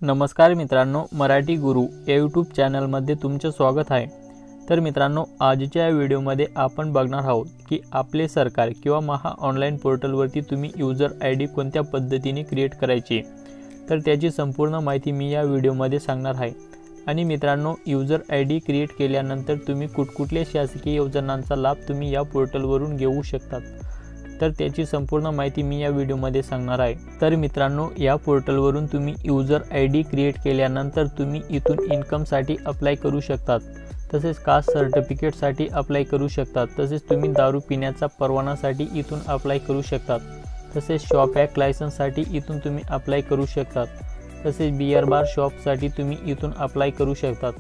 नमस्कार मित्रांनो, मराठी गुरु या यूट्यूब चॅनलमध्ये तुमचे स्वागत आहे। तर मित्रांनो, आजच्या व्हिडिओमध्ये आपण बघणार आहोत की आपले सरकार किंवा महा ऑनलाईन पोर्टलवरती तुम्ही यूजर आयडी कोणत्या पद्धतीने क्रिएट करायची, तर त्याची संपूर्ण माहिती मी या व्हिडिओमध्ये सांगणार आहे। आणि मित्रांनो, यूजर आयडी क्रिएट केल्यानंतर तुम्ही कुठकुठल्या शासकीय योजनांचा लाभ तुम्ही या पोर्टलवरून घेऊ शकतात, तर त्याची संपूर्ण माहिती मी या व्हिडिओमध्ये सांगणार आहे। तर मित्रांनो, या पोर्टलवरून तुम्ही यूजर आयडी क्रिएट केल्यानंतर तुम्ही इथून इन्कमसाठी अप्लाय करू शकतात, तसेच कास्ट सर्टिफिकेटसाठी अप्लाय करू शकतात, तसेच तुम्ही दारू पिण्याचा परवानासाठी इथून अप्लाय करू शकतात, तसेच शॉप ॲक्ट लायसन्ससाठी इथून तुम्ही अप्लाय करू शकतात, तसेच बियर बार शॉपसाठी तुम्ही इथून अप्लाय करू शकतात।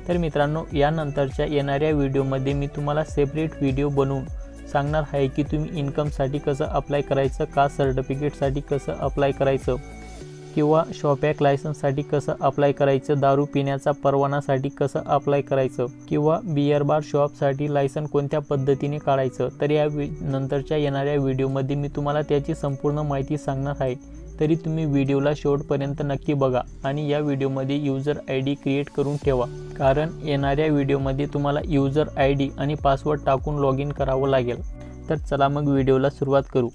तर मित्रांनो, यानंतरच्या येणाऱ्या व्हिडिओमध्ये मी तुम्हाला सेपरेट व्हिडिओ बनवून सांगणार आहे की तुम्ही इन्कमसाठी कसं अप्लाय करायचं, कास्ट सर्टिफिकेटसाठी कसं अप्लाय करायचं, किंवा शॉप ॲक्ट लायसन्ससाठी कसं अप्लाय करायचं, दारू पिण्याचा परवानासाठी कसं अप्लाय करायचं, किंवा बियर बार शॉपसाठी लायसन कोणत्या पद्धतीने काढायचं। तर या नंतरच्या येणाऱ्या व्हिडिओमध्ये मी तुम्हाला त्याची संपूर्ण माहिती सांगणार आहे। तरी तुम्ही व्हिडिओला शेवटपर्यंत नक्की बघा आणि या व्हिडिओमध्ये यूजर आयडी क्रिएट करून ठेवा, कारण येणाऱ्या व्हिडिओमध्ये तुम्हाला यूजर आयडी आणि पासवर्ड टाकून लॉग इन करावं लागेल। तर चला मग व्हिडिओला सुरुवात करू।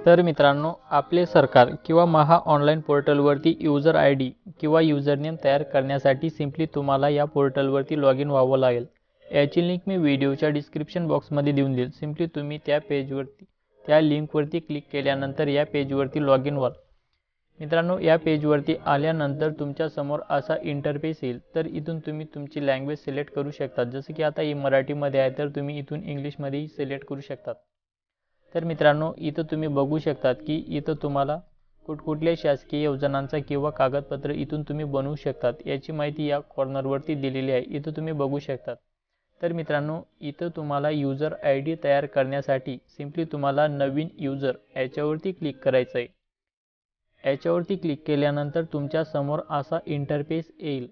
तर मित्रांनो, आपले सरकार किंवा महा ऑनलाईन पोर्टलवरती यूजर आयडी किंवा यूजरनेम तयार करण्यासाठी सिंपली तुम्हाला या पोर्टलवरती लॉग इन व्हावं लागेल। याची लिंक मी व्हिडिओच्या डिस्क्रिप्शन बॉक्समध्ये देऊन देईल। सिंपली तुम्ही त्या लिंकवरती क्लिक केल्यानंतर या पेजवरती लॉग इन व्हाल। मित्रांनो, या पेजवरती आल्यानंतर तुमच्या समोर असा इंटरफेस येईल। तर इथून तुम्ही तुमची लँग्वेज सिलेक्ट करू शकता, जसं की आता ही मराठीमध्ये आहे तर तुम्ही इथून इंग्लिशमध्येही सिलेक्ट करू शकतात। तर मित्रांनो, इथं तुम्ही बघू शकतात की इथं तुम्हाला कुठकुठल्या शासकीय योजनांचा किंवा कागदपत्र इथून तुम्ही बनवू शकतात याची माहिती या कॉर्नरवरती दिलेली आहे, इथं तुम्ही बघू शकतात। तर मित्रांनो, इथं तुम्हाला यूजर आयडी तयार करण्यासाठी सिंपली तुम्हाला नवीन यूजर याच्यावरती क्लिक करायचं आहे। याच्यावरती क्लिक केल्यानंतर तुमच्या समोर असा इंटरफेस येईल।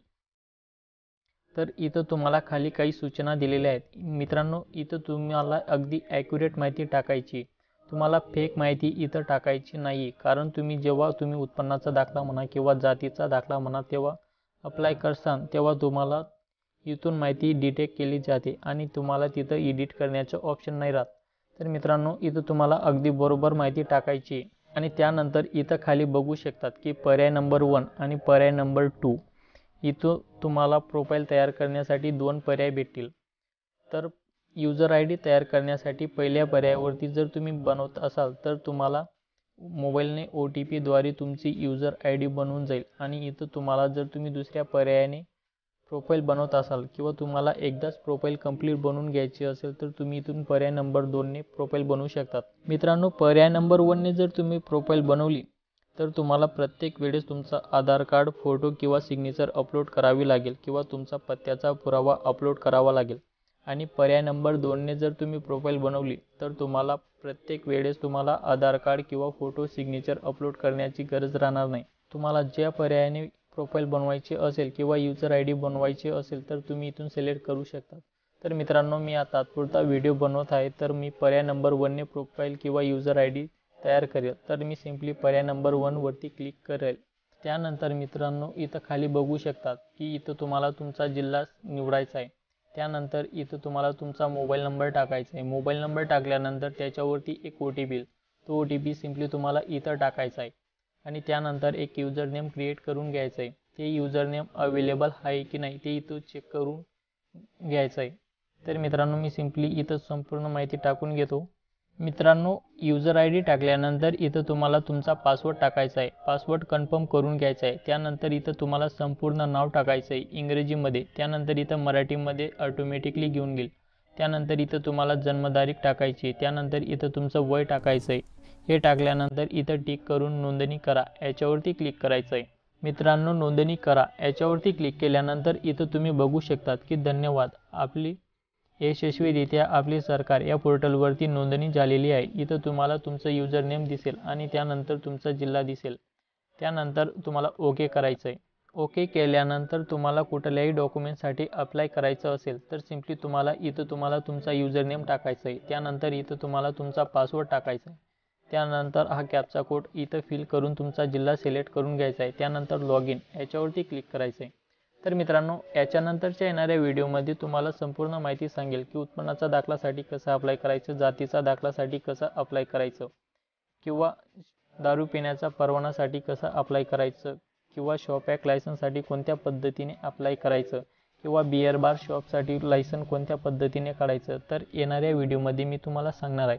तर इथं तुम्हाला खाली काही सूचना दिलेल्या आहेत। मित्रांनो, इथं तुम्हाला अगदी ॲक्युरेट माहिती टाकायची, तुम्हाला फेक माहिती इथं टाकायची नाही, कारण जेव्हा तुम्ही उत्पन्नाचा दाखला म्हणा किंवा जातीचा दाखला म्हणा तेव्हा अप्लाय करसान तेव्हा तुम्हाला इथून माहिती डिटेक्ट केली जाते आणि तुम्हाला तिथं एडिट करण्याचं ऑप्शन नाही राहत। तर मित्रांनो, इथं तुम्हाला अगदी बरोबर माहिती टाकायची आणि त्यानंतर इथं खाली बघू शकतात की पर्याय नंबर 1 आणि पर्याय नंबर 2 इथं तुम्हाला प्रोफाईल तयार करण्यासाठी 2 पर्याय भेटतील। तर यूजर आयडी तयार करण्यासाठी पहिल्या पर्यायावरती जर तुम्ही बनवत असाल तर तुम्हाला मोबाईलने OTP द्वारे तुमची यूजर आयडी बनवून जाईल। आणि इथं तुम्हाला जर तुम्ही दुसऱ्या पर्यायाने प्रोफाईल बनवत असाल किंवा तुम्हाला एकदाच प्रोफाईल कंप्लीट बनवून घ्यायची असेल तर तुम्ही इथून पर्याय नंबर 2 ने प्रोफाईल बनवू शकतात। मित्रांनो, पर्याय नंबर 1 ने जर तुम्ही प्रोफाईल बनवली तर तुम्हाला प्रत्येक वेळेस तुमचा आधार कार्ड, फोटो किंवा सिग्नेचर अपलोड करावी लागेल किंवा तुमचा पत्त्याचा पुरावा अपलोड करावा लागेल। आणि पर्याय नंबर 2 ने जर तुम्ही प्रोफाईल बनवली तर तुम्हाला प्रत्येक वेळेस तुम्हाला आधार कार्ड किंवा फोटो सिग्नेचर अपलोड करण्याची गरज राहणार नाही। तुम्हाला ज्या पर्यायाने प्रोफाईल बनवायची असेल किंवा यूजर आयडी बनवायची असेल तर तुम्ही इथून सिलेक्ट करू शकता। तर मित्रांनो, मी आता तात्पुरता व्हिडिओ बनवत आहे, तर मी पर्याय नंबर 1 ने प्रोफाईल किंवा यूजर आयडी तयार करेल। तर मी सिंपली पर्याय नंबर 1 वरती क्लिक करेल। त्यानंतर मित्रांनो, इथं खाली बघू शकतात की इथं तुम्हाला तुमचा जिल्हा निवडायचा आहे। त्यानंतर इथं तुम्हाला तुमचा मोबाईल नंबर टाकायचा आहे। मोबाईल नंबर टाकल्यानंतर त्याच्यावरती एक OTP येईल, तो OTP सिंपली तुम्हाला इथं टाकायचा आहे। आणि त्यानंतर एक यूजर नेम क्रिएट करून घ्यायचं आहे। ते यूजर नेम अवेलेबल आहे की नाही ते इथं चेक करून घ्यायचं आहे। तर मित्रांनो, मी सिंपली इथं संपूर्ण माहिती टाकून घेतो। मित्रांनो, यूजर आयडी टाकल्यानंतर इथं तुम्हाला तुमचा पासवर्ड टाकायचा आहे, पासवर्ड कन्फर्म करून घ्यायचा आहे। त्यानंतर इथं तुम्हाला संपूर्ण नाव टाकायचं आहे इंग्रजीमध्ये, त्यानंतर इथं मराठीमध्ये ऑटोमॅटिकली घेऊन घेईल। त्यानंतर इथं तुम्हाला जन्मतारीख टाकायची, त्यानंतर इथं तुमचं वय टाकायचं आहे। हे टाकल्यानंतर इथं टिक करून नोंदणी करा याच्यावरती क्लिक करायचं आहे। मित्रांनो, नोंदणी करा याच्यावरती क्लिक केल्यानंतर इथं तुम्ही बघू शकतात की धन्यवाद, आपली यशस्वीरित्या आपली सरकार या पोर्टलवरती नोंदणी झालेली आहे। इथं तुम्हाला तुमचं यूजर नेम दिसेल आणि त्यानंतर तुमचा जिल्हा दिसेल। त्यानंतर तुम्हाला ओके करायचं आहे। ओके केल्यानंतर तुम्हाला कुठल्याही डॉक्युमेंटसाठी अप्लाय करायचं असेल तर सिम्पली तुम्हाला तुमचा युजरनेम टाकायचा आहे. त्यानंतर इथं तुम्हाला तुमचा पासवर्ड टाकायचा आहे. त्यानंतर हा कॅप्चा कोड इथं फिल करून तुमचा जिल्हा सिलेक्ट करून घ्यायचा आहे. त्यानंतर लॉग इन याच्यावरती क्लिक करायचं आहे. तर मित्रांनो, याच्यानंतरच्या येणाऱ्या व्हिडिओमध्ये तुम्हाला संपूर्ण माहिती सांगेल की उत्पन्नाचा दाखलासाठी कसं अप्लाय करायचं, जातीचा दाखलासाठी कसं अप्लाय करायचं, किंवा दारू पिण्याचा परवानासाठी कसं अप्लाय करायचं, किंवा शॉप ॲक्ट लायसन्ससाठी कोणत्या पद्धतीने अप्लाय करायचं, किंवा बिअर बार शॉपसाठी लायसन कोणत्या पद्धतीने काढायचं. तर येणाऱ्या व्हिडिओमध्ये मी तुम्हाला सांगणार आहे.